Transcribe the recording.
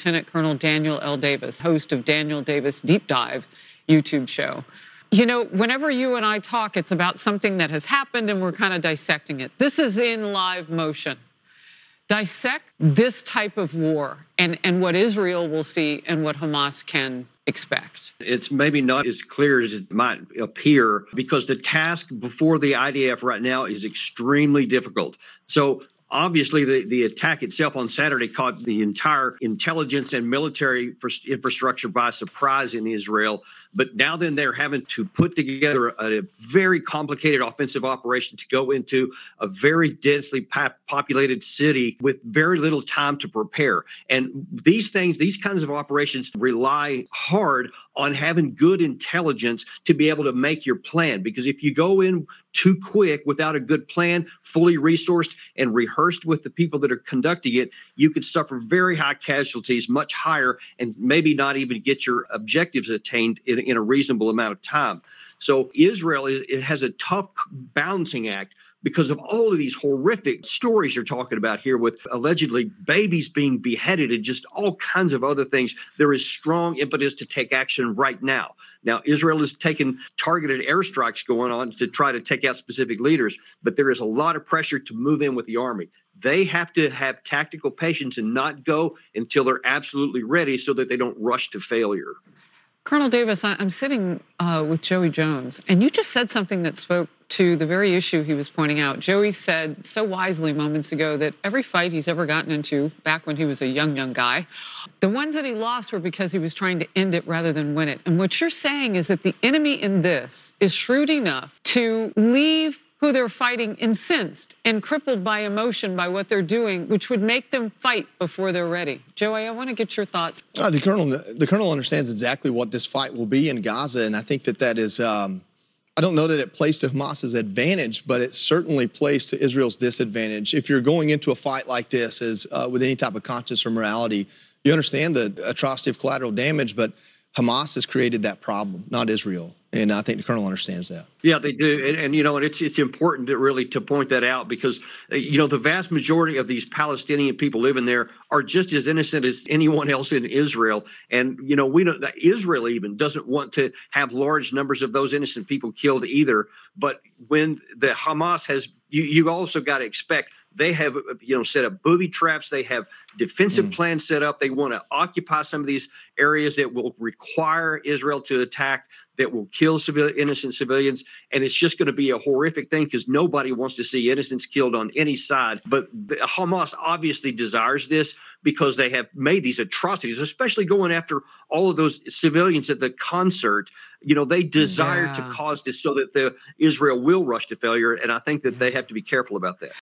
Lieutenant Colonel Daniel L. Davis, host of Daniel Davis Deep Dive YouTube show. You know, whenever you and I talk, it's about something that has happened and we're kind of dissecting it. This is in live motion. Dissect this type of war and what Israel will see and what Hamas can expect. It's maybe not as clear as it might appear because the task before the IDF right now is extremely difficult. So obviously, the attack itself on Saturday caught the entire intelligence and military infrastructure by surprise in Israel. But now then they're having to put together a very complicated offensive operation to go into a very densely populated city with very little time to prepare. And these kinds of operations rely hard on having good intelligence to be able to make your plan. Because if you go in too quick without a good plan, fully resourced and rehearsed with the people that are conducting it, you could suffer very high casualties, much higher, and maybe not even get your objectives attained in a reasonable amount of time. So Israel has a tough balancing act because of all of these horrific stories you're talking about here with allegedly babies being beheaded and just all kinds of other things. There is strong impetus to take action right now. Now, Israel has taken targeted airstrikes going on to try to take out specific leaders, but there is a lot of pressure to move in with the army. They have to have tactical patience and not go until they're absolutely ready so that they don't rush to failure. Colonel Davis, I'm sitting with Joey Jones, and you just said something that spoke to the very issue he was pointing out. Joey said so wisely moments ago that every fight he's ever gotten into, back when he was a young guy, the ones that he lost were because he was trying to end it rather than win it. And what you're saying is that the enemy in this is shrewd enough to leave who they're fighting incensed and crippled by emotion by what they're doing, which would make them fight before they're ready. Joey, I want to get your thoughts. The colonel understands exactly what this fight will be in Gaza, and I think that is, I don't know that it plays to Hamas's advantage, but it certainly plays to Israel's disadvantage. If you're going into a fight like this as with any type of conscience or morality, you understand the atrocity of collateral damage, but Hamas has created that problem, not Israel. And I think the colonel understands that. Yeah, they do. And you know, and it's important to point that out because, you know, the vast majority of these Palestinian people living there are just as innocent as anyone else in Israel. And, you know, Israel even doesn't want to have large numbers of those innocent people killed either. But when the Hamas has, you also got to expect they have, you know, set up booby traps. They have defensive plans set up. They want to occupy some of these areas that will require Israel to attack, that will kill innocent civilians. And it's just going to be a horrific thing because nobody wants to see innocents killed on any side. But Hamas obviously desires this because they have made these atrocities, especially going after all of those civilians at the concert. You know, they desire to cause this so that Israel will rush to failure. And I think that they have to be careful about that.